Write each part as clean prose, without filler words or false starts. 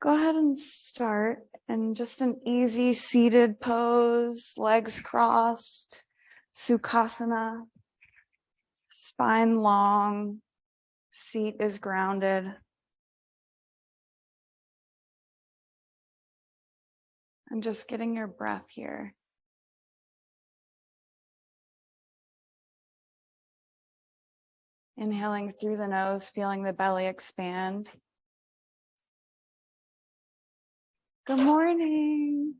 Go ahead and start in just an easy seated pose, legs crossed, Sukhasana, spine long, seat is grounded. And just getting your breath here. Inhaling through the nose, feeling the belly expand. Good morning.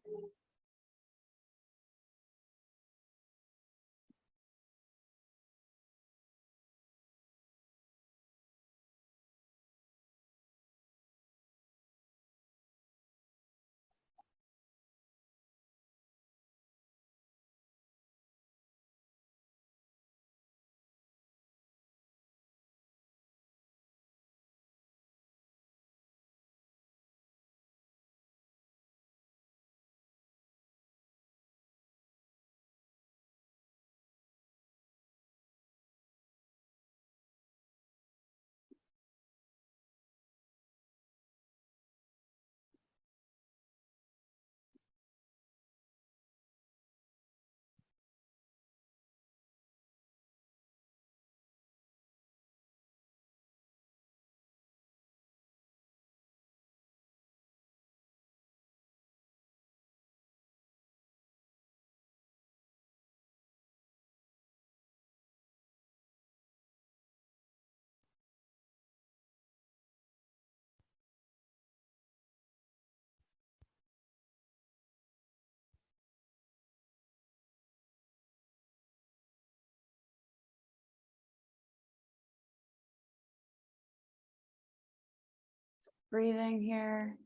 Breathing here.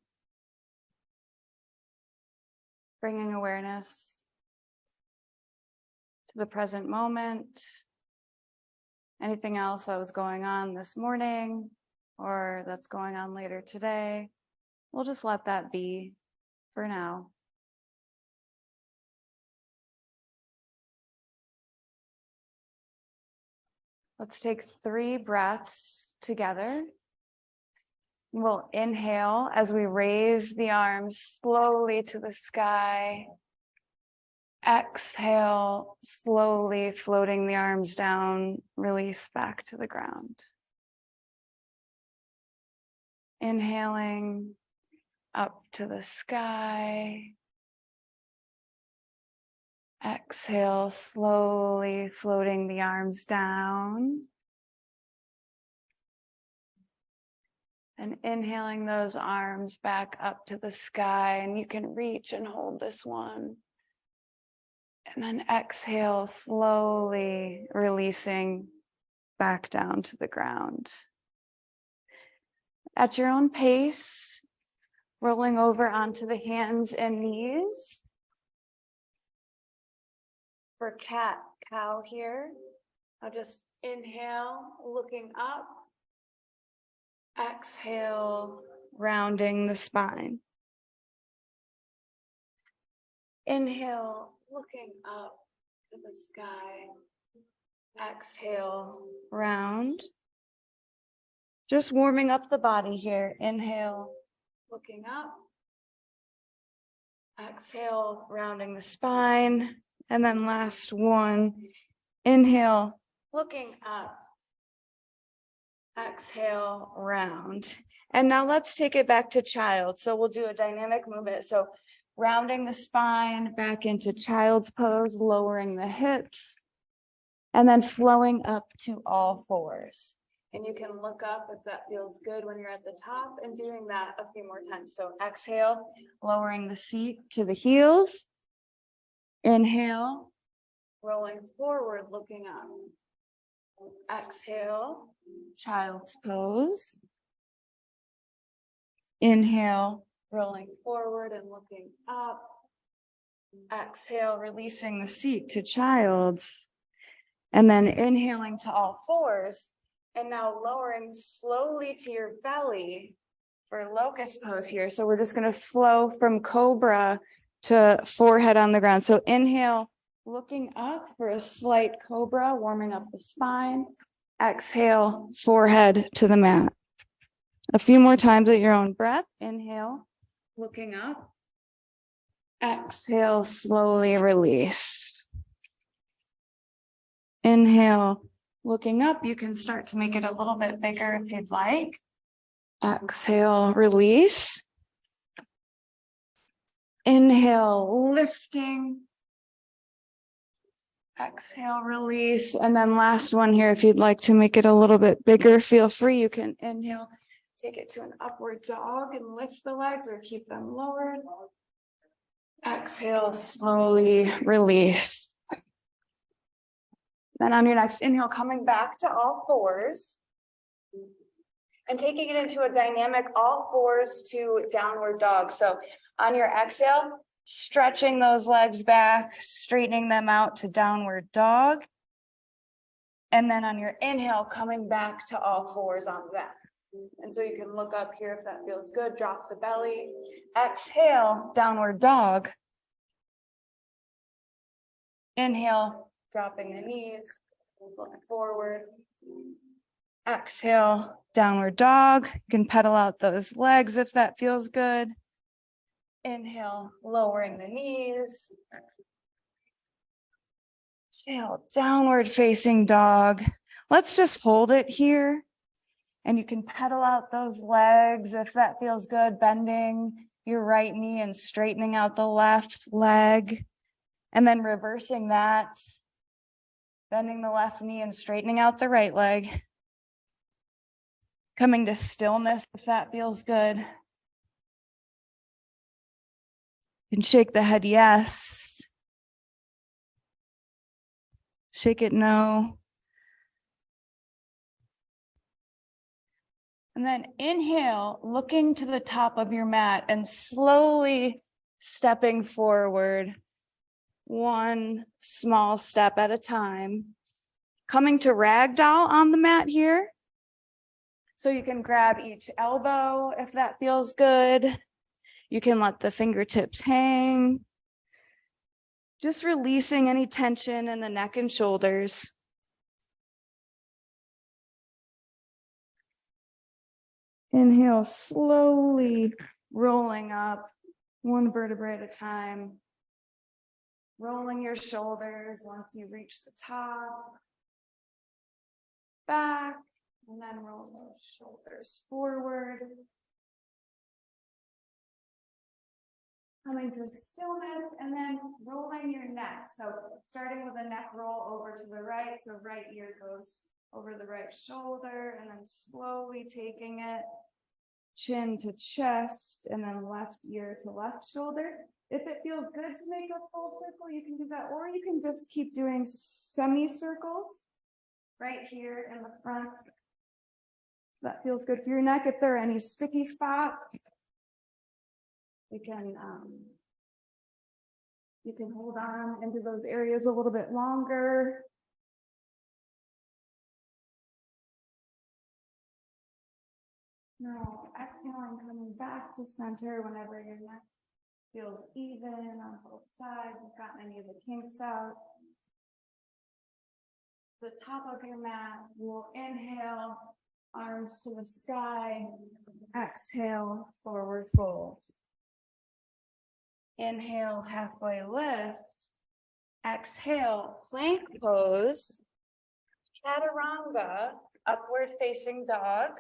Bringing awareness to the present moment. Anything else that was going on this morning or that's going on later today, we'll just let that be for now. Let's take 3 breaths together. We'll inhale as we raise the arms slowly to the sky. Exhale, slowly floating the arms down, release back to the ground. Inhaling up to the sky. Exhale, slowly floating the arms down. And inhaling those arms back up to the sky, and you can reach and hold this one. And then exhale, slowly releasing back down to the ground. At your own pace, rolling over onto the hands and knees. For cat cow here, I'll just inhale, looking up. Exhale, rounding the spine. Inhale, looking up to the sky. Exhale, round. Just warming up the body here. Inhale, looking up. Exhale, rounding the spine. And then last one. Inhale, looking up. Exhale, round. And now let's take it back to child. So we'll do a dynamic movement. So rounding the spine back into child's pose, lowering the hips, and then flowing up to all 4s. And you can look up if that feels good when you're at the top, and doing that a few more times. So exhale, lowering the seat to the heels. Inhale, rolling forward, looking up. Exhale, child's pose. Inhale, rolling forward and looking up. Exhale, releasing the seat to child's. And then inhaling to all 4s. And now lowering slowly to your belly for locust pose here. So we're just going to flow from cobra to forehead on the ground. So inhale, looking up for a slight cobra, warming up the spine. Exhale, forehead to the mat. A few more times at your own breath. Inhale, looking up. Exhale, slowly release. Inhale, looking up. You can start to make it a little bit bigger if you'd like. Exhale, release. Inhale, lifting. Exhale, release. And then last one here, if you'd like to make it a little bit bigger, feel free. You can inhale, take it to an upward dog and lift the legs or keep them lowered. Exhale, slowly release. Then on your next inhale, coming back to all fours and taking it into a dynamic all fours to downward dog. So on your exhale, stretching those legs back, straightening them out to downward dog. And then on your inhale, coming back to all fours on that. And so you can look up here if that feels good, drop the belly. Exhale, downward dog. Inhale, dropping the knees, looking forward. Exhale, downward dog. You can pedal out those legs if that feels good. Inhale, lowering the knees. Exhale, downward facing dog. Let's just hold it here. And you can pedal out those legs if that feels good, bending your right knee and straightening out the left leg. And then reversing that, bending the left knee and straightening out the right leg. Coming to stillness if that feels good. You can shake the head yes. Shake it no. And then inhale, looking to the top of your mat and slowly stepping forward, one small step at a time. Coming to ragdoll on the mat here. So you can grab each elbow if that feels good. You can let the fingertips hang. Just releasing any tension in the neck and shoulders. Inhale, slowly rolling up, one vertebrae at a time. Rolling your shoulders once you reach the top. Back, and then roll those shoulders forward. Coming to stillness, and then rolling your neck. So starting with a neck roll over to the right. So right ear goes over the right shoulder, and then slowly taking it chin to chest, and then left ear to left shoulder. If it feels good to make a full circle, you can do that, or you can just keep doing semicircles right here in the front. So that feels good for your neck. If there are any sticky spots, you can hold on into those areas a little bit longer. Now, exhaling, coming back to center whenever your neck feels even on both sides. You've gotten any of the kinks out. The top of your mat, you will inhale, arms to the sky. Exhale, forward fold. Inhale, halfway lift. Exhale, plank pose. Chaturanga, upward facing dog.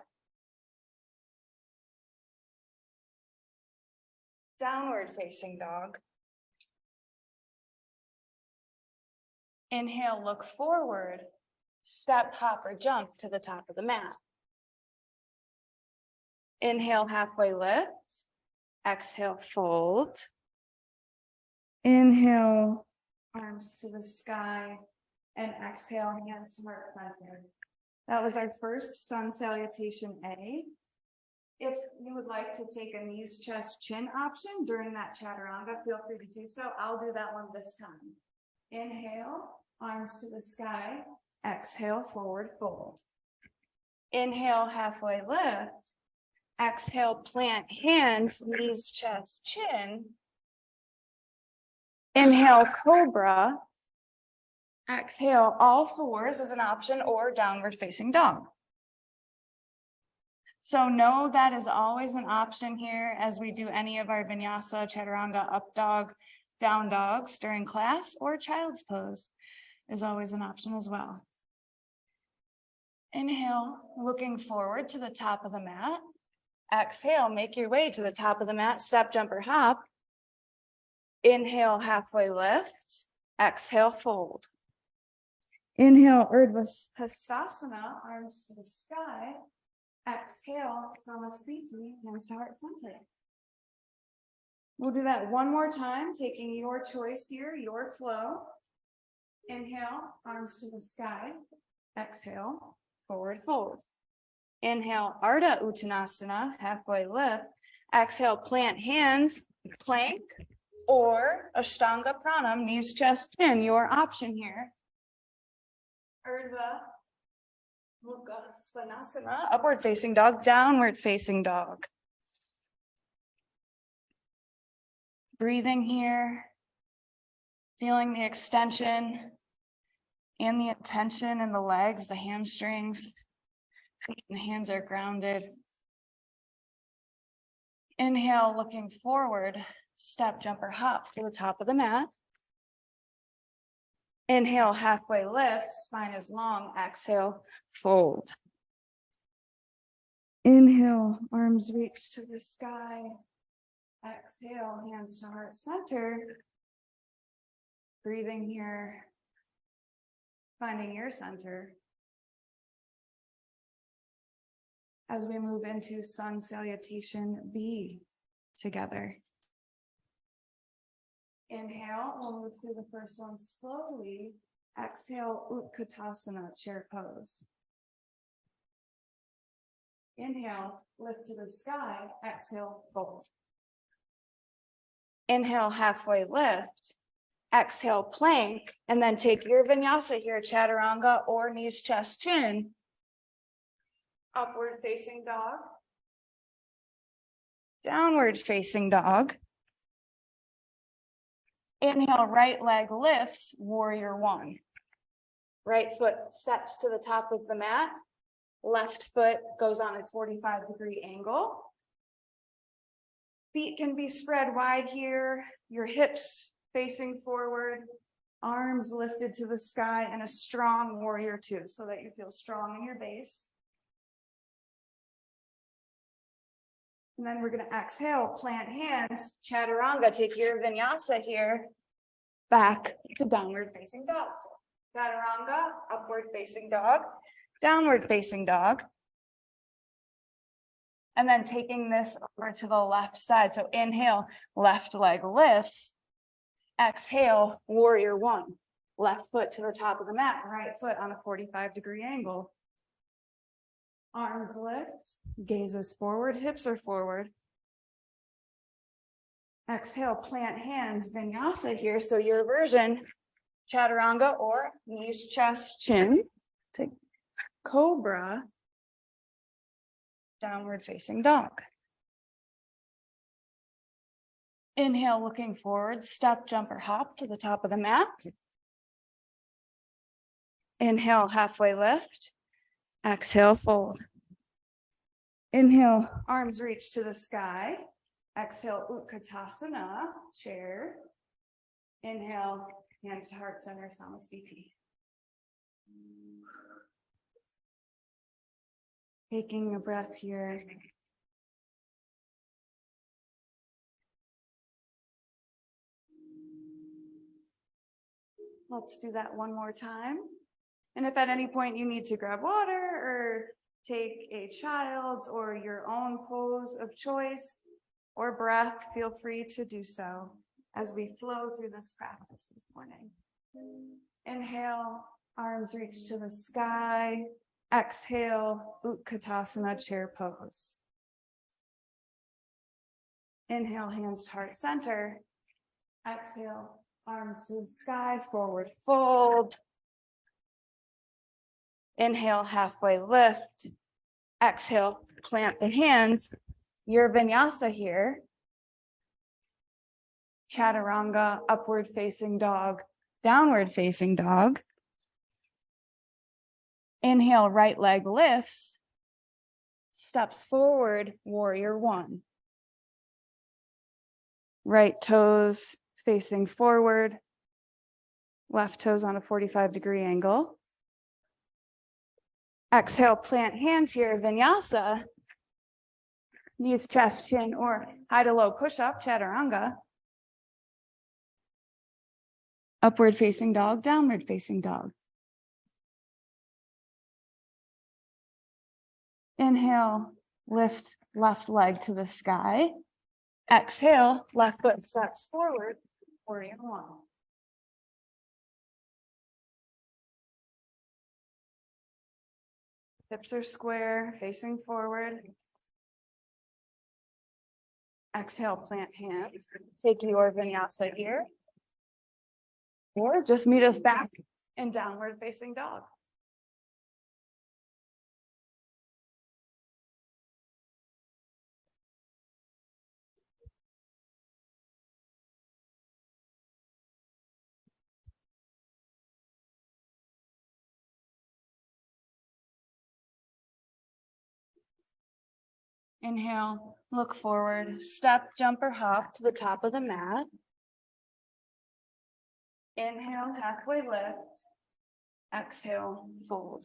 Downward facing dog. Inhale, look forward. Step, hop, or jump to the top of the mat. Inhale, halfway lift. Exhale, fold. Inhale, arms to the sky. And exhale, hands to heart center. That was our first sun salutation A. If you would like to take a knees, chest, chin option during that chaturanga, feel free to do so. I'll do that one this time. Inhale, arms to the sky. Exhale, forward fold. Inhale, halfway lift. Exhale, plant hands, knees, chest, chin. Inhale, cobra. Exhale, all fours as an option, or downward facing dog. So no, that is always an option here as we do any of our vinyasa, chaturanga, up dog, down dogs during class, or child's pose is always an option as well. Inhale, looking forward to the top of the mat. Exhale, make your way to the top of the mat, step, jump, or hop. Inhale, halfway lift. Exhale, fold. Inhale, Urdhva Hastasana, arms to the sky. Exhale, Samasthiti, hands to heart center. We'll do that one more time, taking your choice here, your flow. Inhale, arms to the sky. Exhale, forward fold. Inhale, Ardha Uttanasana, halfway lift. Exhale, plant hands, plank, or Ashtanga Pranam, knees, chest, chin, your option here. Urdhva Mukha Svanasana, upward facing dog, downward facing dog. Breathing here, feeling the extension and the tension in the legs, the hamstrings. The hands are grounded. Inhale, looking forward, step, jump, or hop to the top of the mat. Inhale, halfway lift, spine is long. Exhale, fold. Inhale, arms reach to the sky. Exhale, hands to heart center. Breathing here, finding your center. As we move into sun salutation B together. Inhale, we'll move through the first one slowly. Exhale, Utkatasana, chair pose. Inhale, lift to the sky. Exhale, fold. Inhale, halfway lift. Exhale, plank, and then take your vinyasa here, chaturanga or knees, chest, chin. Upward facing dog. Downward facing dog. Inhale, right leg lifts, warrior one. Right foot steps to the top of the mat. Left foot goes on a 45-degree angle. Feet can be spread wide here. Your hips facing forward. Arms lifted to the sky, and a strong warrior two so that you feel strong in your base. And then we're going to exhale, plant hands, chaturanga, take your vinyasa here, back to downward facing dog. Chaturanga, upward facing dog, downward facing dog. And then taking this over to the left side. So inhale, left leg lifts. Exhale, warrior one. Left foot to the top of the mat, right foot on a 45-degree angle. Arms lift, gazes forward, hips are forward. Exhale, plant hands, vinyasa here. So your version, chaturanga or knees, chest, chin. Take cobra, downward facing dog. Inhale, looking forward, step, jump, or hop to the top of the mat. Inhale, halfway lift. Exhale, fold. Inhale, arms reach to the sky. Exhale, Utkatasana, chair. Inhale, hands to heart center, Samasthiti. Taking a breath here. Let's do that one more time. And if at any point you need to grab water or take a child's or your own pose of choice or breath, feel free to do so as we flow through this practice this morning. Inhale, arms reach to the sky. Exhale, Utkatasana, chair pose. Inhale, hands to heart center. Exhale, arms to the sky, forward fold. Inhale, halfway lift. Exhale, plant the hands. Your vinyasa here. Chaturanga, upward facing dog, downward facing dog. Inhale, right leg lifts. steps forward, warrior one. Right toes facing forward, left toes on a 45-degree angle. Exhale, plant hands here, vinyasa. Knees, chest, chin, or high to low push-up, chaturanga. Upward facing dog, downward facing dog. Inhale, lift left leg to the sky. Exhale, left foot steps forward, warrior one. Hips are square, facing forward. Exhale, plant hands. Take your vinyasa here. Or just meet us back in downward facing dog. Inhale, look forward, step, jump, or hop to the top of the mat. Inhale, halfway lift. Exhale, fold.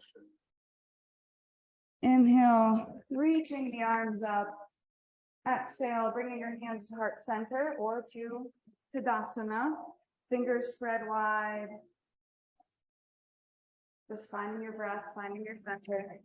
Inhale, reaching the arms up. Exhale, bringing your hands to heart center or to Tadasana. Fingers spread wide. Just finding your breath, finding your center.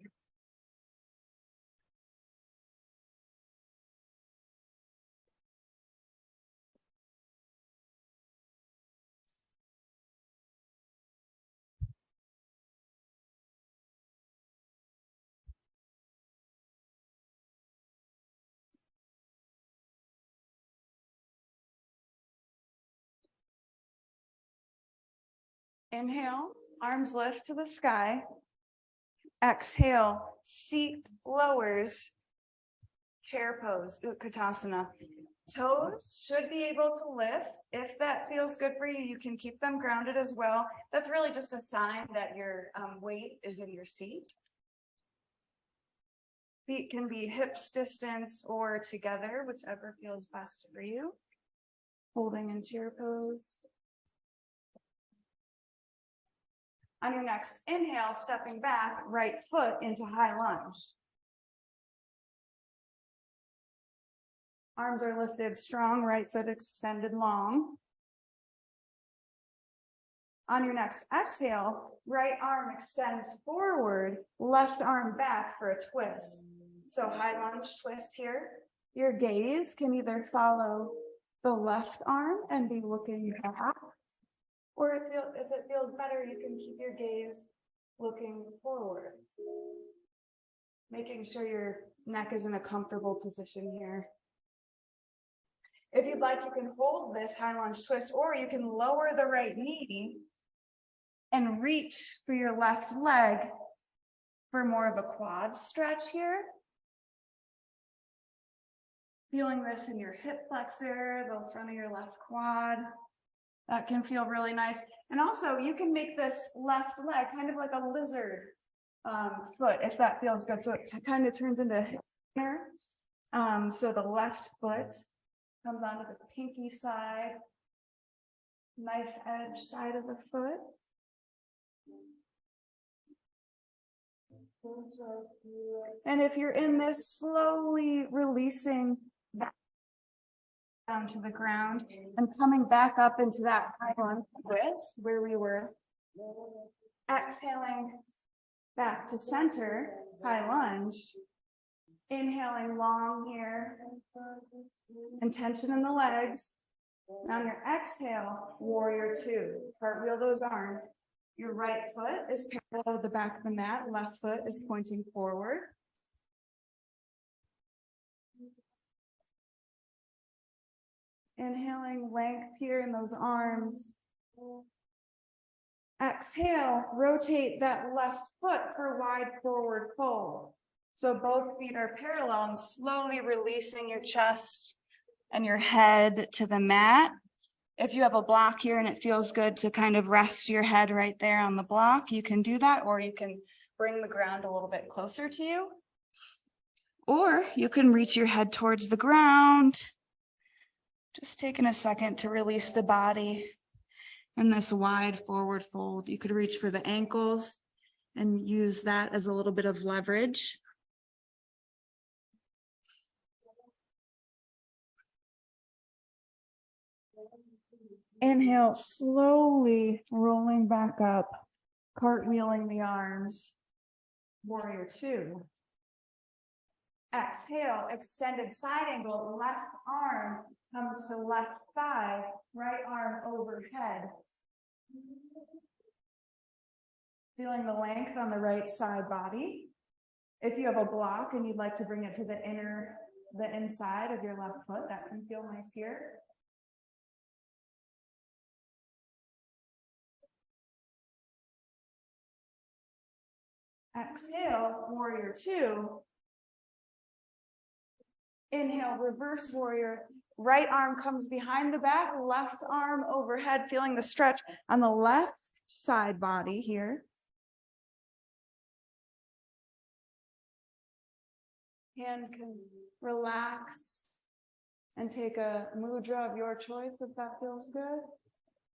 Inhale, arms lift to the sky. Exhale, seat lowers, chair pose, Utkatasana. Toes should be able to lift. If that feels good for you, you can keep them grounded as well. That's really just a sign that your weight is in your seat. Feet can be hips distance or together, whichever feels best for you. Holding in chair pose. On your next inhale, stepping back, right foot into high lunge. Arms are lifted strong, right foot extended long. On your next exhale, right arm extends forward, left arm back for a twist. So high lunge twist here. Your gaze can either follow the left arm and be looking back, or if it feels better, you can keep your gaze looking forward. Making sure your neck is in a comfortable position here. If you'd like, you can hold this high lunge twist, or you can lower the right knee and reach for your left leg for more of a quad stretch here. Feeling this in your hip flexor, the front of your left quad. That can feel really nice. And also you can make this left leg kind of like a lizard foot, if that feels good. So it kind of turns into a hip turner. So the left foot comes onto the pinky side, knife edge side of the foot. And if you're in this, slowly releasing back down to the ground and coming back up into that high lunge twist where we were. Exhaling back to center, high lunge. Inhaling long here and tension in the legs. Now on your exhale, warrior two. Cartwheel those arms. Your right foot is parallel to the back of the mat. Left foot is pointing forward. Inhaling length here in those arms. Exhale, rotate that left foot for wide forward fold. So both feet are parallel and slowly releasing your chest and your head to the mat. If you have a block here and it feels good to kind of rest your head right there on the block, you can do that, or you can bring the ground a little bit closer to you. Or you can reach your head towards the ground. Just taking a second to release the body in this wide forward fold. You could reach for the ankles and use that as a little bit of leverage. Inhale, slowly rolling back up, cartwheeling the arms. Warrior two. Exhale, extended side angle, left arm comes to left thigh, right arm overhead. Feeling the length on the right side body. If you have a block and you'd like to bring it to the inside of your left foot, that can feel nice here. Exhale, warrior two. Inhale, reverse warrior. Right arm comes behind the back, left arm overhead, feeling the stretch on the left side body here. Hand can relax and take a mudra of your choice if that feels good.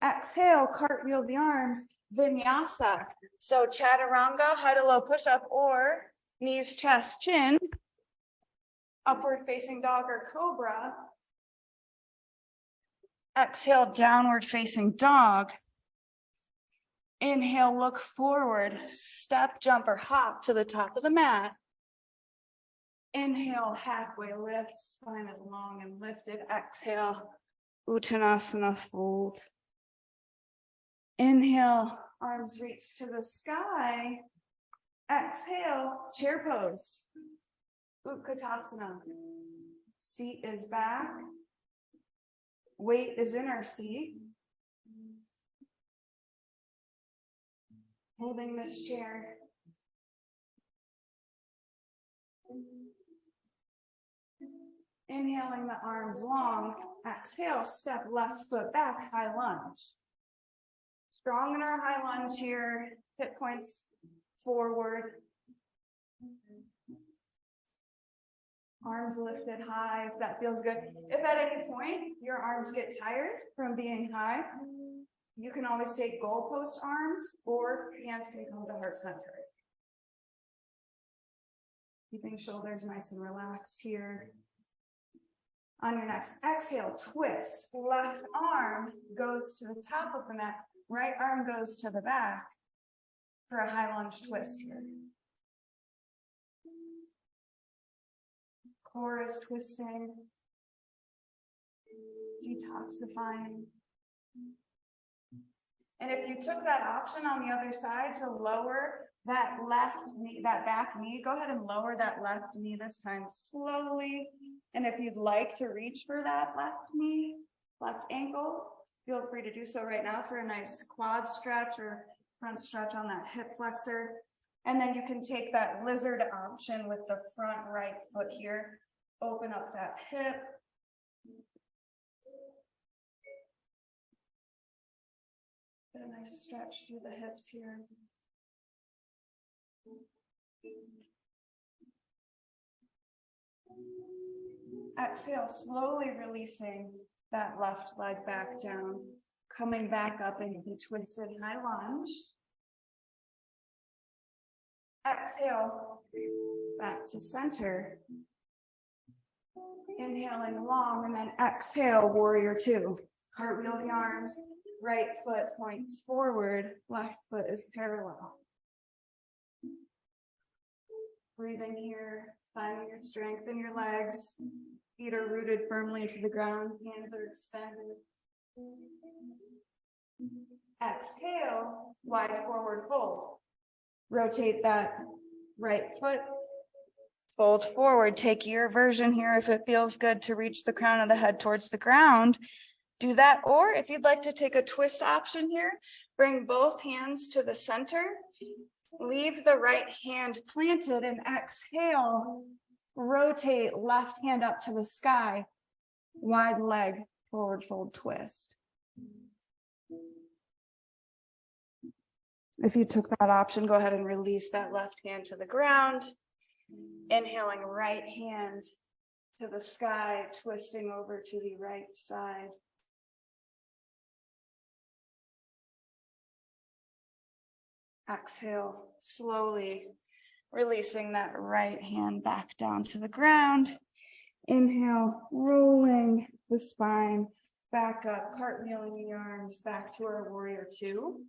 Exhale, cartwheel the arms, vinyasa. So chaturanga, high to low push-up, or knees, chest, chin, upward facing dog or cobra. Exhale, downward facing dog. Inhale, look forward, step, jump, or hop to the top of the mat. Inhale, halfway lift, spine is long and lifted. Exhale, Uttanasana fold. Inhale, arms reach to the sky. Exhale, chair pose. Utkatasana. Seat is back. Weight is in our seat. Holding this chair. Inhaling the arms long. Exhale, step left foot back, high lunge. Strong in our high lunge here, hip points forward. Arms lifted high, if that feels good. If at any point your arms get tired from being high, you can always take goalpost arms or hands can come to heart center. Keeping shoulders nice and relaxed here. On your next exhale, twist. Left arm goes to the top of the mat. Right arm goes to the back for a high lunge twist here. Core is twisting, detoxifying. And if you took that option on the other side to lower that left knee, that back knee, go ahead and lower that left knee this time slowly. And if you'd like to reach for that left knee, left ankle, feel free to do so right now for a nice quad stretch or front stretch on that hip flexor. And then you can take that lizard option with the front right foot here. Open up that hip. Get a nice stretch through the hips here. Exhale, slowly releasing that left leg back down, coming back up into the twisted high lunge. Exhale, back to center. Inhaling long, and then exhale, warrior two. Cartwheel the arms, right foot points forward, left foot is parallel. Breathing here, finding your strength in your legs. Feet are rooted firmly to the ground, hands are extended. Exhale, wide forward fold. Rotate that right foot, fold forward. Take your version here if it feels good to reach the crown of the head towards the ground. Do that, or if you'd like to take a twist option here, bring both hands to the center. Leave the right hand planted and exhale. Rotate left hand up to the sky. Wide leg, forward fold twist. If you took that option, go ahead and release that left hand to the ground. Inhaling, right hand to the sky, twisting over to the right side. Exhale, slowly releasing that right hand back down to the ground. Inhale, rolling the spine back up, cartwheeling the arms back to our warrior two.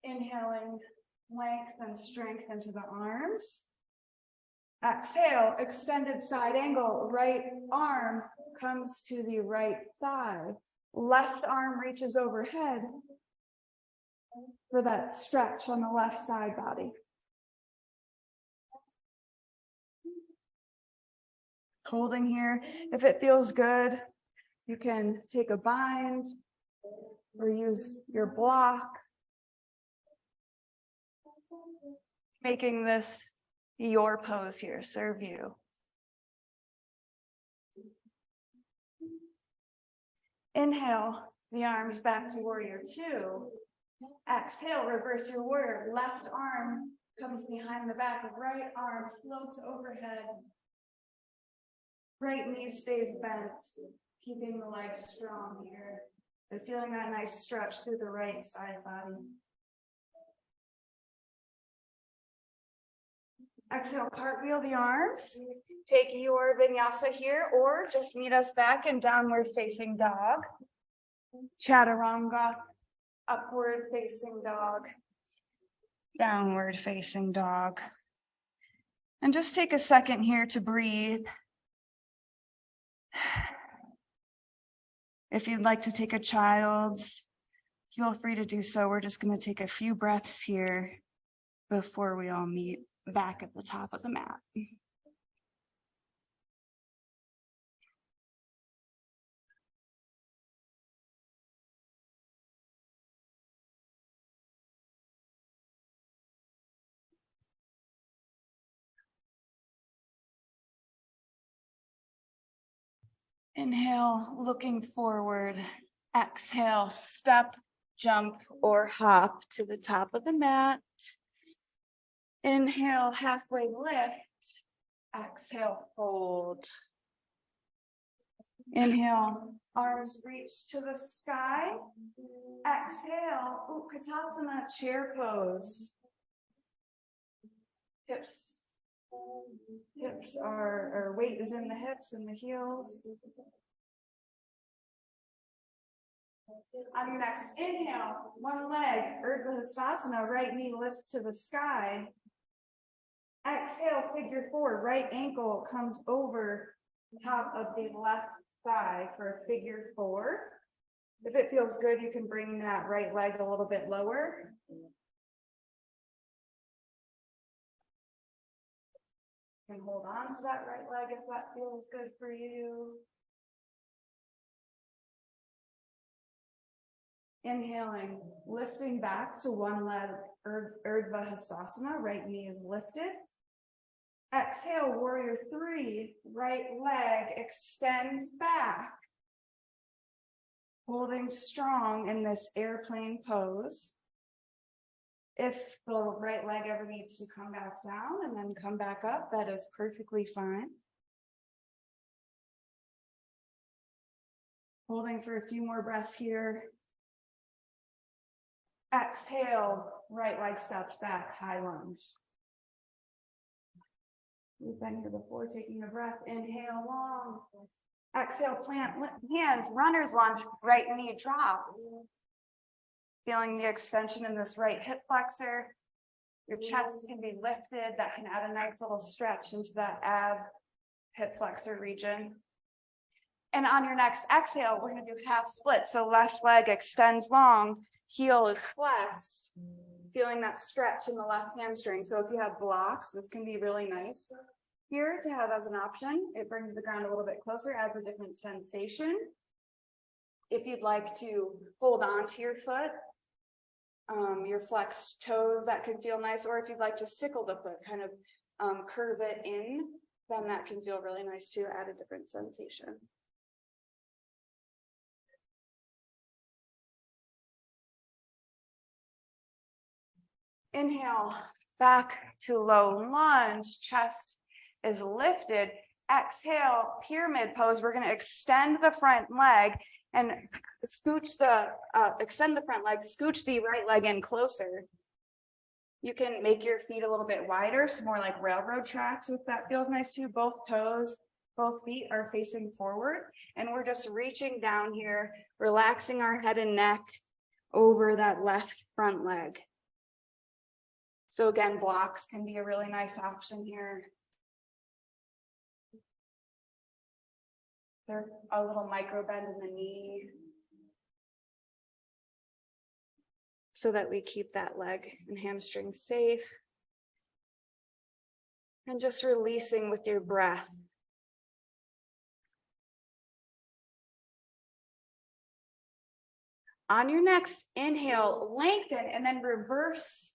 Inhaling, length and strength into the arms. Exhale, extended side angle, right arm comes to the right thigh. Left arm reaches overhead for that stretch on the left side body. Holding here. If it feels good, you can take a bind or use your block. Making this your pose here, serve you. Inhale, the arms back to warrior two. Exhale, reverse your warrior. Left arm comes behind the back of right arm, floats overhead. Right knee stays bent, keeping the legs strong here. And feeling that nice stretch through the right side body. Exhale, cartwheel the arms. Take your vinyasa here, or just meet us back in downward facing dog. Chaturanga, upward facing dog. Downward facing dog. And just take a second here to breathe. If you'd like to take a child's, feel free to do so. We're just going to take a few breaths here before we all meet back at the top of the mat. Inhale, looking forward. Exhale, step, jump, or hop to the top of the mat. Inhale, halfway lift. Exhale, fold. Inhale, arms reach to the sky. Exhale, Utkatasana, chair pose. Hips are weight is in the hips and the heels. On your next inhale, one leg, Urdhva Hastasana, right knee lifts to the sky. Exhale, figure four, right ankle comes over top of the left thigh for a figure four. If it feels good, you can bring that right leg a little bit lower. And hold on to that right leg if that feels good for you. Inhaling, lifting back to one leg, Urdhva Hastasana, right knee is lifted. Exhale, warrior three, right leg extends back. Holding strong in this airplane pose. If the right leg ever needs to come back down and then come back up, that is perfectly fine. Holding for a few more breaths here. Exhale, right leg steps back, high lunge. We've been here before, taking a breath. Inhale, long. Exhale, plant hands, runner's lunge, right knee drops. Feeling the extension in this right hip flexor. Your chest can be lifted. That can add a nice little stretch into that ab hip flexor region. And on your next exhale, we're going to do half split. So left leg extends long, heel is flexed. Feeling that stretch in the left hamstring. So if you have blocks, this can be really nice here to have as an option. It brings the ground a little bit closer, adds a different sensation. If you'd like to hold on to your foot, your flexed toes, that can feel nice. Or if you'd like to sickle the foot, kind of curve it in, then that can feel really nice too, add a different sensation. Inhale, back to low lunge, chest is lifted. Exhale, pyramid pose. We're going to extend the front leg and scooch extend the front leg, scooch the right leg in closer. You can make your feet a little bit wider, so more like railroad tracks if that feels nice to you. Both toes, both feet are facing forward, and we're just reaching down here, relaxing our head and neck over that left front leg. So again, blocks can be a really nice option here. There's a little micro bend in the knee so that we keep that leg and hamstring safe. And just releasing with your breath. On your next inhale, lengthen and then reverse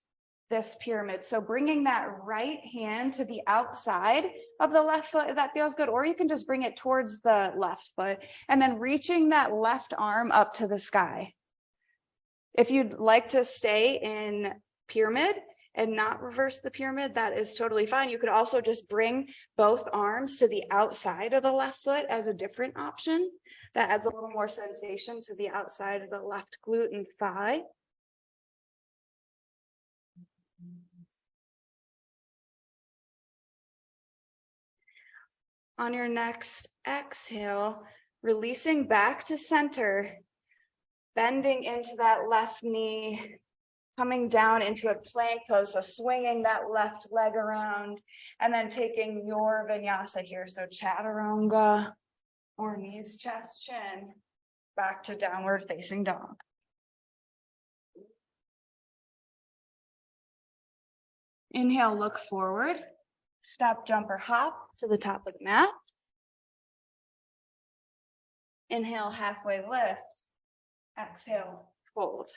this pyramid. So bringing that right hand to the outside of the left foot, if that feels good, or you can just bring it towards the left foot and then reaching that left arm up to the sky. If you'd like to stay in pyramid and not reverse the pyramid, that is totally fine. You could also just bring both arms to the outside of the left foot as a different option. That adds a little more sensation to the outside of the left glute and thigh. On your next exhale, releasing back to center, bending into that left knee, coming down into a plank pose, so swinging that left leg around, and then taking your vinyasa here, so chaturanga, or knees, chest, chin, back to downward facing dog. Inhale, look forward, step, jump, or hop to the top of the mat. Inhale, halfway lift. Exhale, fold.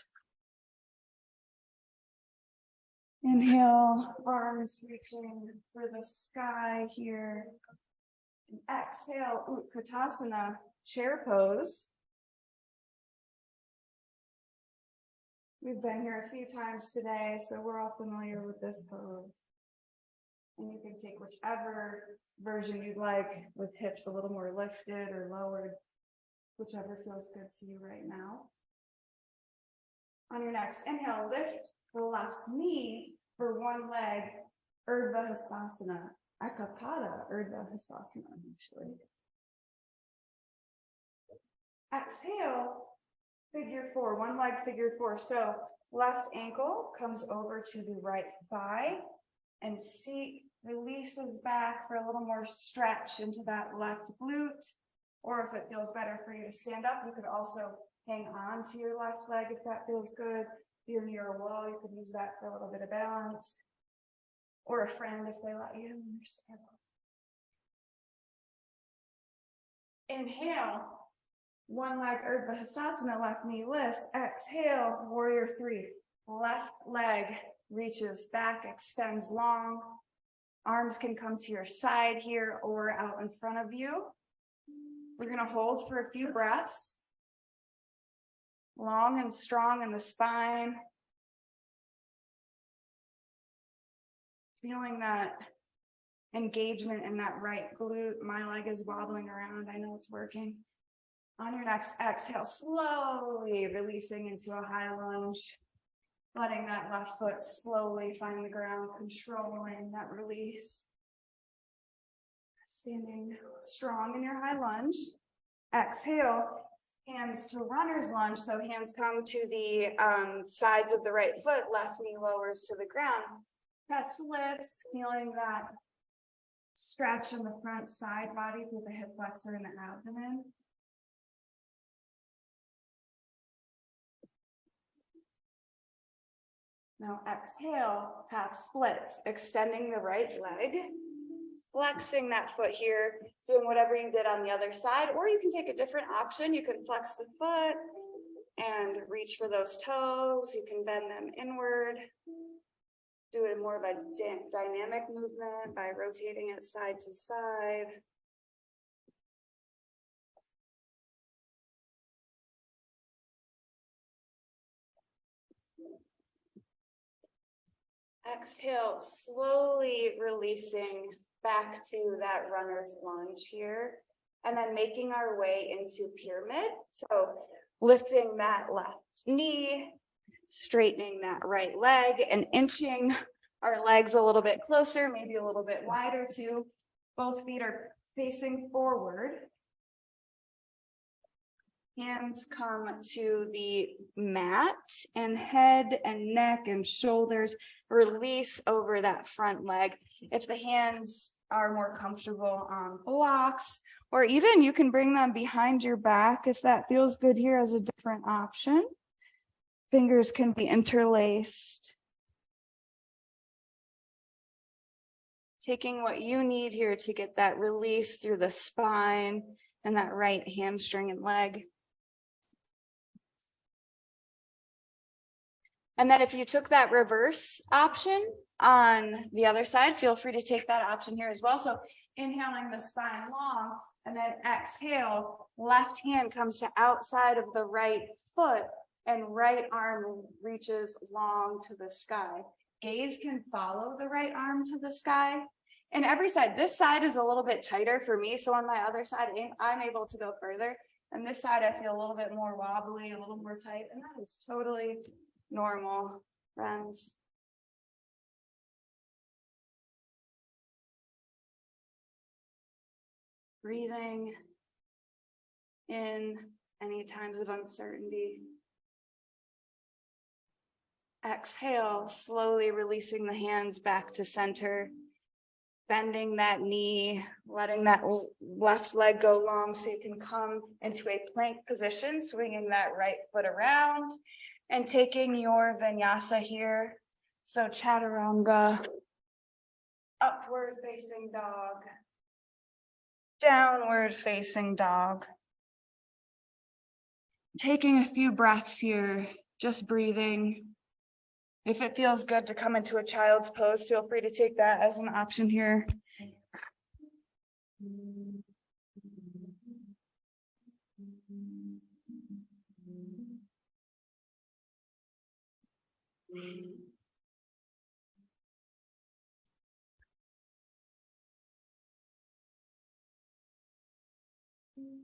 Inhale, arms reaching for the sky here. And exhale, Utkatasana, chair pose. We've been here a few times today, so we're all familiar with this pose. And you can take whichever version you'd like, with hips a little more lifted or lowered, whichever feels good to you right now. On your next inhale, lift the left knee for one leg, Urdhva Hastasana, Ekapada Urdhva Hastasana, actually. Exhale, figure four, one leg figure four. So left ankle comes over to the right thigh and seat releases back for a little more stretch into that left glute. Or if it feels better for you to stand up, you could also hang on to your left leg if that feels good. If you're near a wall, you could use that for a little bit of balance. Or a friend if they let you. Inhale, one leg Urdhva Hastasana, left knee lifts. Exhale, warrior three. Left leg reaches back, extends long. Arms can come to your side here or out in front of you. We're going to hold for a few breaths. Long and strong in the spine. Feeling that engagement in that right glute. My leg is wobbling around. I know it's working. On your next exhale, slowly releasing into a high lunge. Letting that left foot slowly find the ground, controlling that release. Standing strong in your high lunge. Exhale, hands to runner's lunge. So hands come to the sides of the right foot, left knee lowers to the ground. Chest lifts, feeling that stretch in the front side body through the hip flexor and the abdomen. Now exhale, half splits, extending the right leg, flexing that foot here, doing whatever you did on the other side, or you can take a different option. You can flex the foot and reach for those toes. You can bend them inward. Do it more of a dynamic movement by rotating it side to side. Exhale, slowly releasing back to that runner's lunge here. And then making our way into pyramid. So lifting that left knee, straightening that right leg, and inching our legs a little bit closer, maybe a little bit wider too. Both feet are facing forward. Hands come to the mat, and head and neck and shoulders release over that front leg. If the hands are more comfortable on blocks, or even you can bring them behind your back if that feels good here as a different option. Fingers can be interlaced. Taking what you need here to get that release through the spine and that right hamstring and leg. And then if you took that reverse option on the other side, feel free to take that option here as well. So inhaling the spine long, and then exhale, left hand comes to outside of the right foot and right arm reaches long to the sky. Gaze can follow the right arm to the sky. And every side, this side is a little bit tighter for me. So on my other side, I'm able to go further. And this side, I feel a little bit more wobbly, a little more tight. And that is totally normal, friends. Breathing in any times of uncertainty. Exhale, slowly releasing the hands back to center. Bending that knee, letting that left leg go long so you can come into a plank position, swinging that right foot around and taking your vinyasa here. So chaturanga, upward facing dog, downward facing dog. Taking a few breaths here, just breathing. If it feels good to come into a child's pose, feel free to take that as an option here.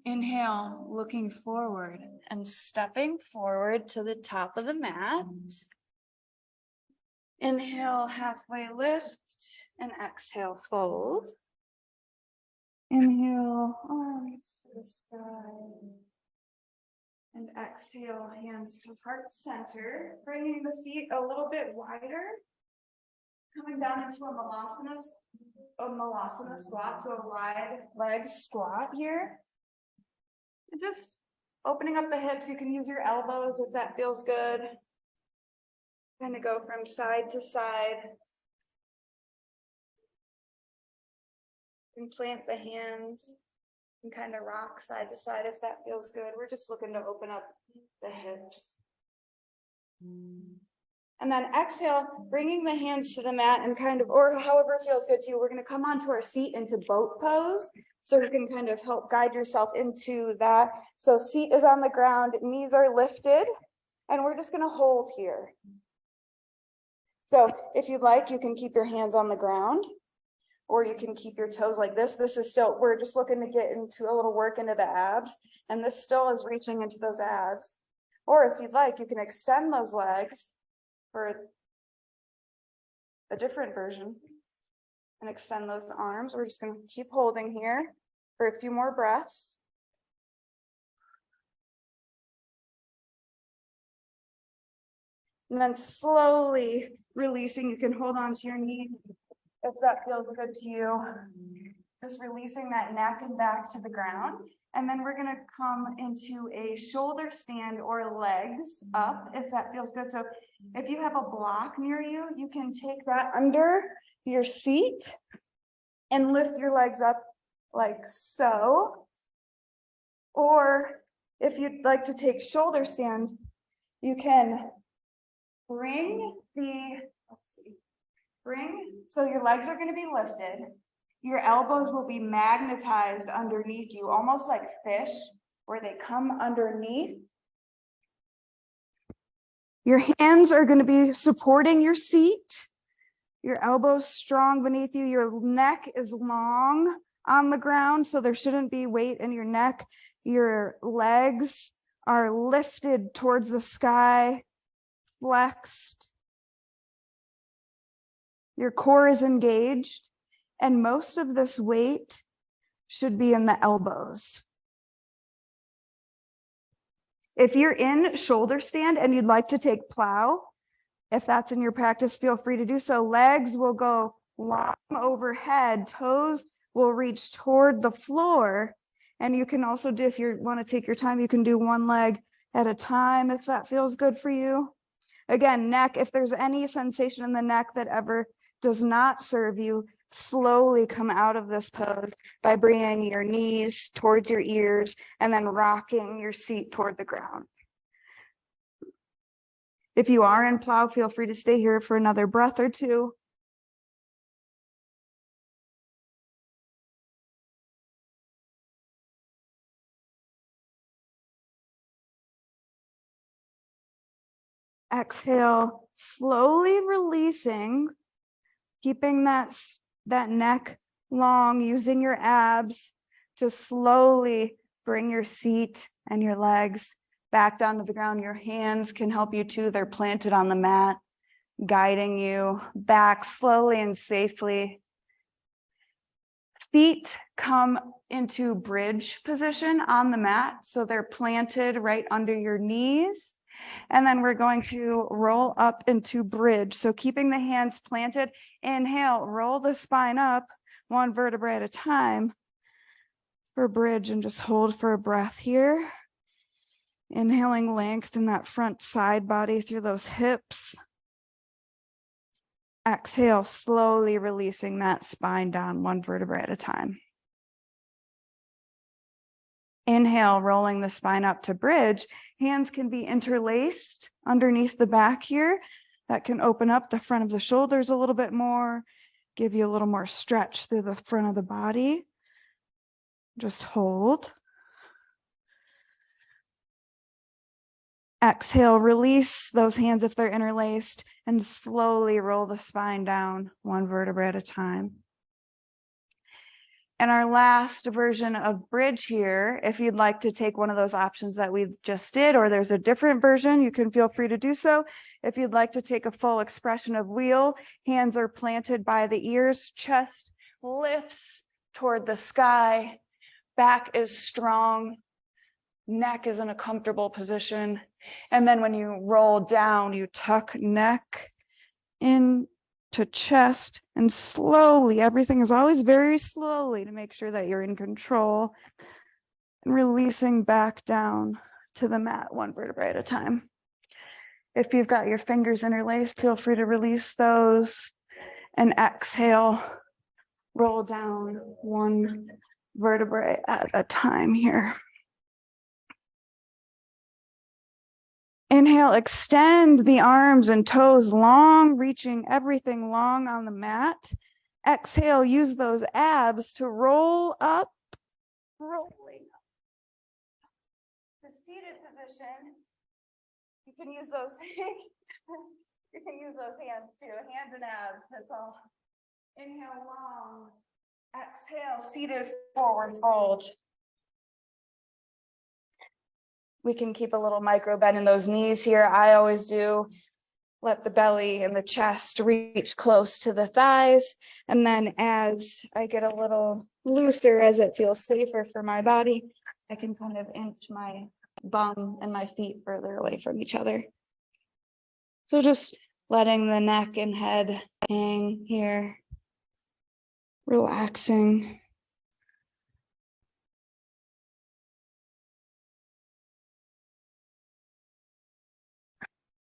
Inhale, looking forward and stepping forward to the top of the mat. Inhale, halfway lift, and exhale, fold. Inhale, arms to the sky. And exhale, hands to heart center, bringing the feet a little bit wider. Coming down into a malasana squat, so a wide leg squat here. And just opening up the hips, you can use your elbows if that feels good. Kind of go from side to side. And plant the hands and kind of rock side to side if that feels good. We're just looking to open up the hips. And then exhale, bringing the hands to the mat and kind of, or however feels good to you, we're going to come onto our seat into boat pose. So you can kind of help guide yourself into that. So seat is on the ground, knees are lifted, and we're just going to hold here. So if you'd like, you can keep your hands on the ground, or you can keep your toes like this. This is still, we're just looking to get into a little work into the abs, and this still is reaching into those abs. Or if you'd like, you can extend those legs for a different version and extend those arms. We're just going to keep holding here for a few more breaths. And then slowly releasing. You can hold on to your knee if that feels good to you. Just releasing that neck and back to the ground. And then we're going to come into a shoulder stand or legs up if that feels good. So if you have a block near you, you can take that under your seat and lift your legs up like so. Or if you'd like to take shoulder stand, you can bring so your legs are going to be lifted. Your elbows will be magnetized underneath you, almost like fish, where they come underneath. Your hands are going to be supporting your seat. Your elbows strong beneath you. Your neck is long on the ground, so there shouldn't be weight in your neck. Your legs are lifted towards the sky, flexed. Your core is engaged, and most of this weight should be in the elbows. If you're in shoulder stand and you'd like to take plow, if that's in your practice, feel free to do so. Legs will go long overhead, toes will reach toward the floor. And you can also do, if you want to take your time, you can do one leg at a time if that feels good for you. Again, neck, if there's any sensation in the neck that ever does not serve you, slowly come out of this pose by bringing your knees towards your ears and then rocking your seat toward the ground. If you are in plow, feel free to stay here for another breath or two. Exhale, slowly releasing, keeping that neck long, using your abs to slowly bring your seat and your legs back down to the ground. Your hands can help you too. They're planted on the mat, guiding you back slowly and safely. Feet come into bridge position on the mat, so they're planted right under your knees. And then we're going to roll up into bridge. So keeping the hands planted, inhale, roll the spine up one vertebrae at a time for bridge, and just hold for a breath here. Inhaling length in that front side body through those hips. Exhale, slowly releasing that spine down one vertebrae at a time. Inhale, rolling the spine up to bridge. Hands can be interlaced underneath the back here. That can open up the front of the shoulders a little bit more, give you a little more stretch through the front of the body. Just hold. Exhale, release those hands if they're interlaced, and slowly roll the spine down one vertebrae at a time. And our last version of bridge here, if you'd like to take one of those options that we just did, or there's a different version, you can feel free to do so. If you'd like to take a full expression of wheel, hands are planted by the ears, chest lifts toward the sky, back is strong, neck is in a comfortable position. And then when you roll down, you tuck neck in to chest, and slowly, everything is always very slowly to make sure that you're in control, and releasing back down to the mat one vertebrae at a time. If you've got your fingers interlaced, feel free to release those, and exhale, roll down one vertebrae at a time here. Inhale, extend the arms and toes long, reaching everything long on the mat. Exhale, use those abs to roll up, rolling up. The seated position, you can use those, you can use those hands too, hands and abs, that's all. Inhale, long. Exhale, seated forward fold. We can keep a little micro bend in those knees here. I always do. Let the belly and the chest reach close to the thighs. And then as I get a little looser, as it feels safer for my body, I can kind of inch my bum and my feet further away from each other. So just letting the neck and head hang here, relaxing.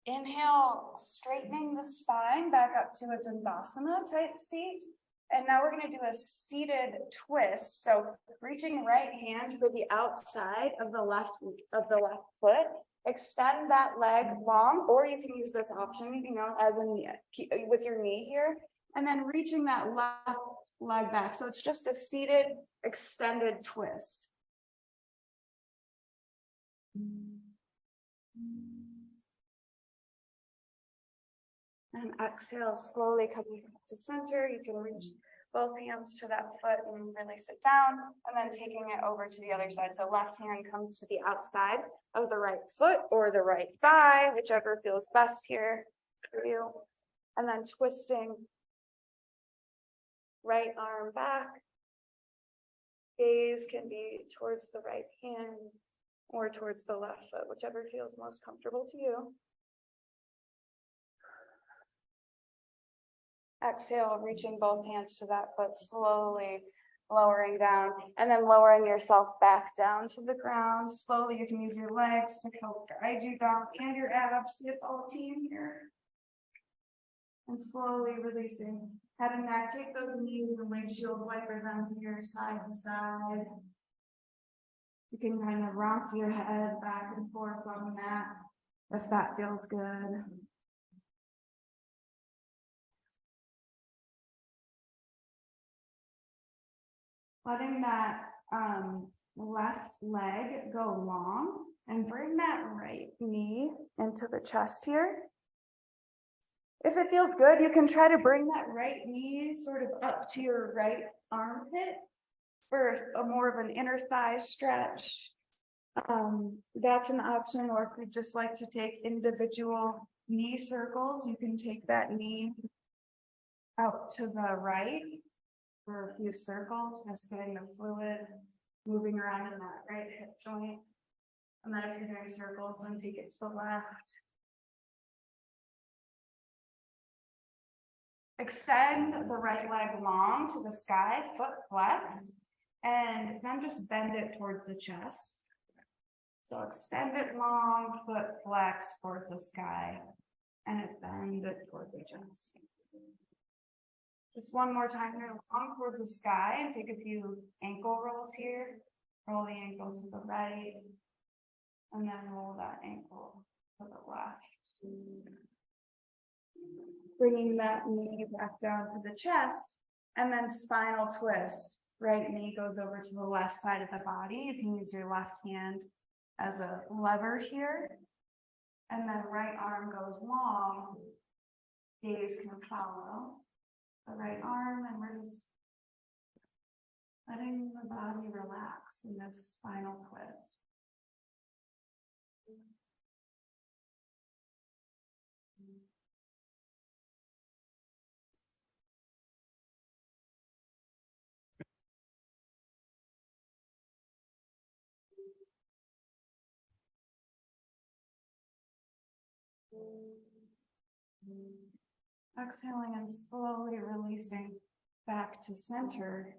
Inhale, straightening the spine back up to a Dandasana type seat. And now we're going to do a seated twist. So reaching right hand for the outside of the left foot. Extend that leg long, or you can use this option, as with your knee here. And then reaching that left leg back. So it's just a seated, extended twist. And exhale, slowly coming back to center. You can reach both hands to that foot and release it down, and then taking it over to the other side. So left hand comes to the outside of the right foot or the right thigh, whichever feels best here for you. And then twisting right arm back. Gaze can be towards the right hand or towards the left foot, whichever feels most comfortable to you. Exhale, reaching both hands to that foot, slowly lowering down, and then lowering yourself back down to the ground. Slowly, you can use your legs to help guide you down and your abs. It's all team here. And slowly releasing head and neck. Take those knees and windshield wiper them here side to side. You can kind of rock your head back and forth on the mat if that feels good. Letting that left leg go long and bring that right knee into the chest here. If it feels good, you can try to bring that right knee sort of up to your right armpit for a more of an inner thigh stretch. That's an option, or if you'd just like to take individual knee circles, you can take that knee out to the right for a few circles, just getting the fluid moving around in that right hip joint. And then if you're doing circles, then take it to the left. Extend the right leg long to the sky, foot flexed, and then just bend it towards the chest. So extend it long, foot flex towards the sky, and bend it towards the chest. Just one more time here, long towards the sky, and take a few ankle rolls here. Roll the ankle to the right, and then roll that ankle to the left. Bringing that knee back down to the chest, and then spinal twist. Right knee goes over to the left side of the body. You can use your left hand as a lever here, and then right arm goes long. Gaze can follow the right arm, and we're just letting the body relax in this spinal twist. Exhaling and slowly releasing back to center.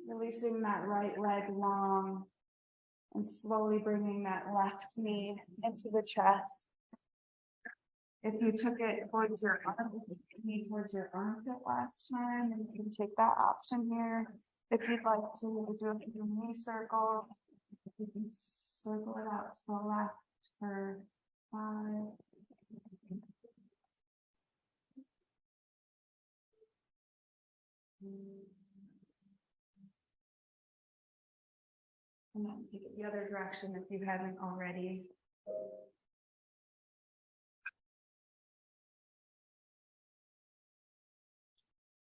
Releasing that right leg long and slowly bringing that left knee into the chest. If you took it towards your knee towards your armpit last time, and you can take that option here. If you'd like to do a few knee circles, you can circle it out to the left for 5. And then take it the other direction if you haven't already.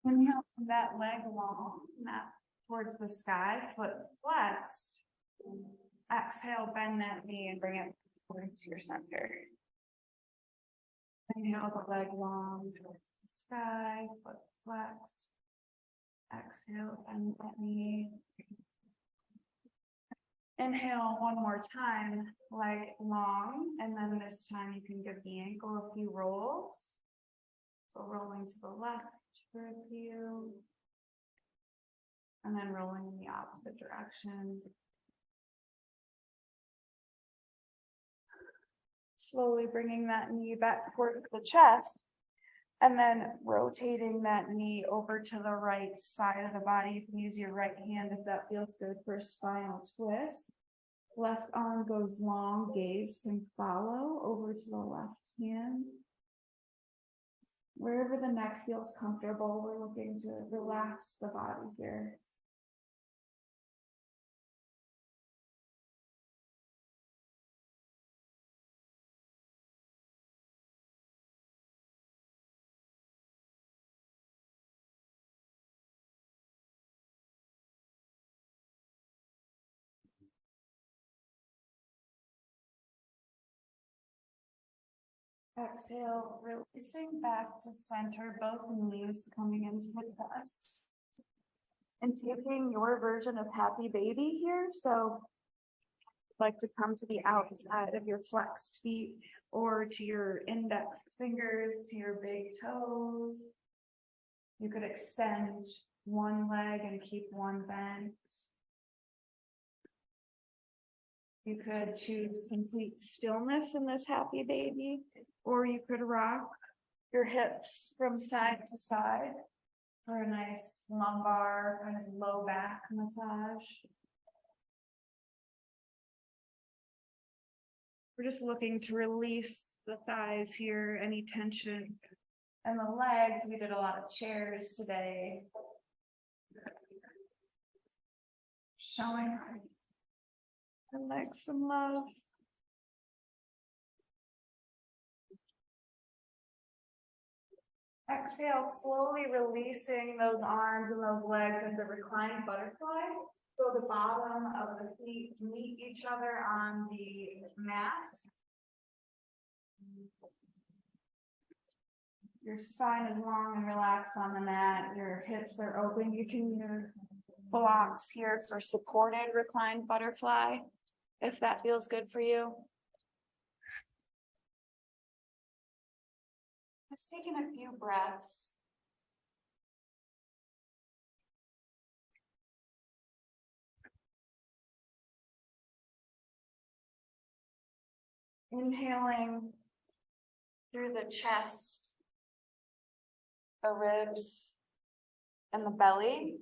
Inhale from that leg long, mat towards the sky, foot flexed. Exhale, bend that knee and bring it towards your center. Inhale the leg long towards the sky, foot flexed. Exhale, bend that knee. Inhale one more time, leg long, and then this time you can give the ankle a few rolls. So rolling to the left for a few, and then rolling in the opposite direction. Slowly bringing that knee back towards the chest, and then rotating that knee over to the right side of the body. You can use your right hand if that feels good for a spinal twist. Left arm goes long, gaze can follow over to the left hand. Wherever the neck feels comfortable, we're looking to relax the body here. Exhale, releasing back to center, both knees coming into the chest. And taking your version of happy baby here. So like to come to the outside of your flexed feet or to your index fingers, to your big toes. You could extend one leg and keep one bent. You could choose complete stillness in this happy baby, or you could rock your hips from side to side for a nice lumbar kind of low back massage. We're just looking to release the thighs here, any tension. And the legs, we did a lot of chairs today. Showing the legs some love. Exhale, slowly releasing those arms and those legs into reclined butterfly. So the bottom of the feet meet each other on the mat. Your spine is long and relaxed on the mat. Your hips are open. You can use blocks here for supported reclined butterfly, if that feels good for you. Just taking a few breaths. Inhaling through the chest, the ribs, and the belly.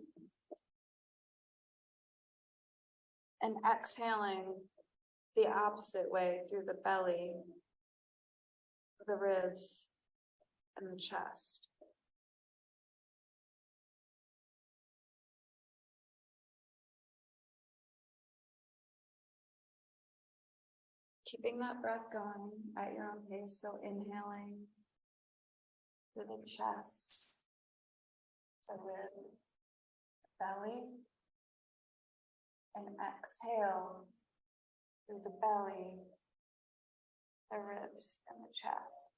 And exhaling the opposite way through the belly, the ribs, and the chest. Keeping that breath going at your own pace. So inhaling through the chest, the rib, belly, and exhale through the belly, the ribs, and the chest.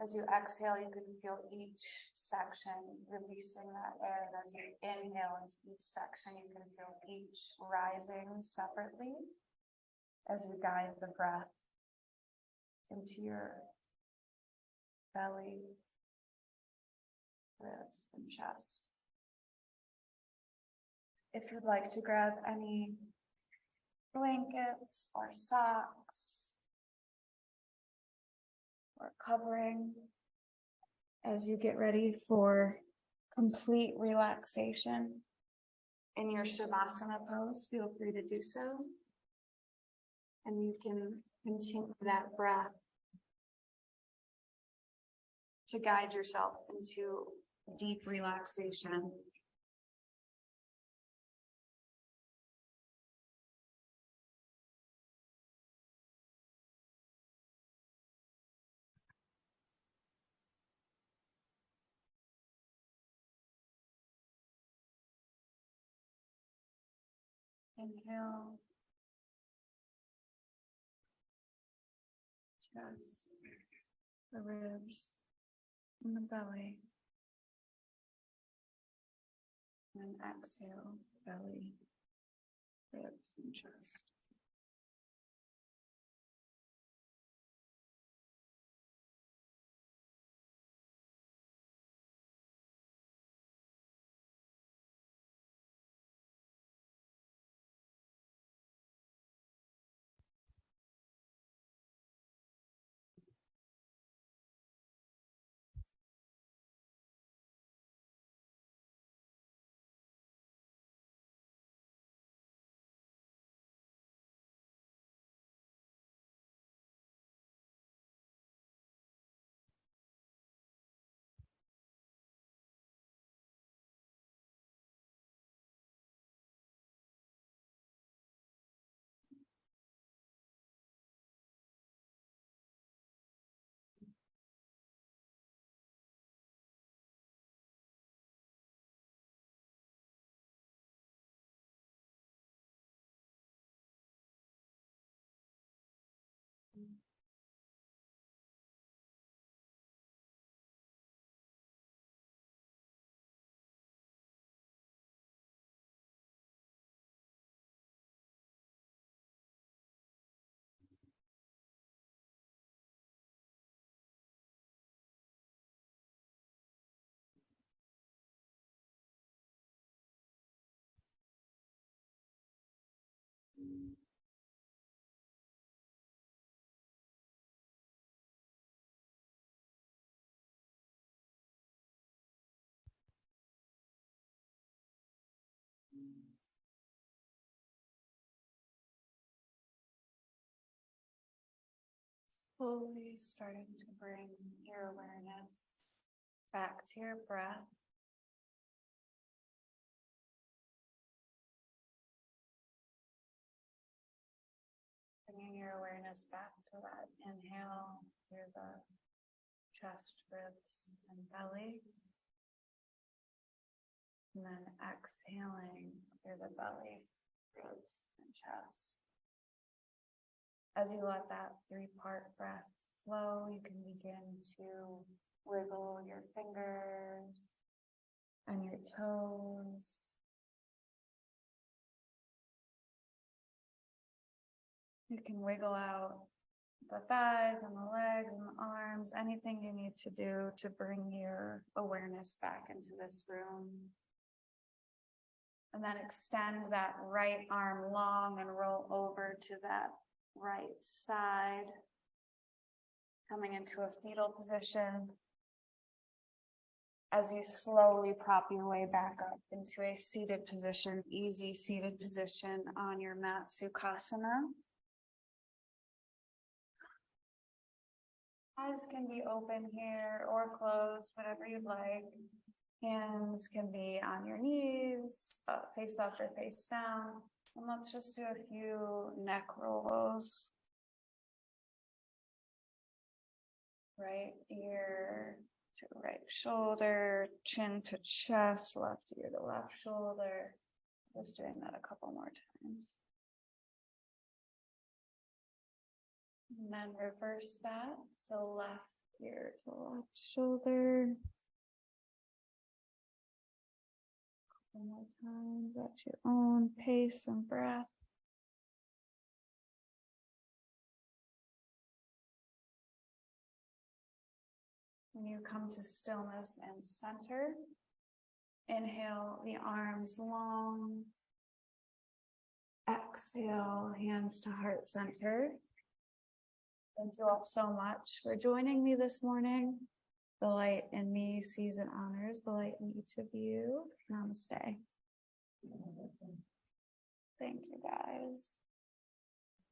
As you exhale, you can feel each section releasing that air. And as you inhale into each section, you can feel each rising separately as you guide the breath into your belly, ribs, and chest. If you'd like to grab any blankets or socks or covering as you get ready for complete relaxation in your Shavasana pose, feel free to do so. And you can continue that breath to guide yourself into deep relaxation. Inhale. Chest, the ribs, and the belly. And exhale, belly, ribs, and chest. Slowly starting to bring your awareness back to your breath. Bringing your awareness back to that inhale through the chest, ribs, and belly. And then exhaling through the belly, ribs, and chest. As you let that three-part breath flow, you can begin to wiggle your fingers and your toes. You can wiggle out the thighs and the legs and the arms, anything you need to do to bring your awareness back into this room. And then extend that right arm long and roll over to that right side, coming into a fetal position. As you slowly prop your way back up into a seated position, easy seated position on your mat, Sukhasana. Eyes can be open here or closed, whatever you'd like. Hands can be on your knees, face up or face down. And let's just do a few neck rolls. Right ear to right shoulder, chin to chest, left ear to left shoulder. Just doing that a couple more times. And then reverse that. So left ear to left shoulder. Couple more times at your own pace and breath. When you come to stillness and center, inhale the arms long. Exhale, hands to heart center. Thank you all so much for joining me this morning. The light in me sees and honors the light in each of you. Namaste. Thank you, guys.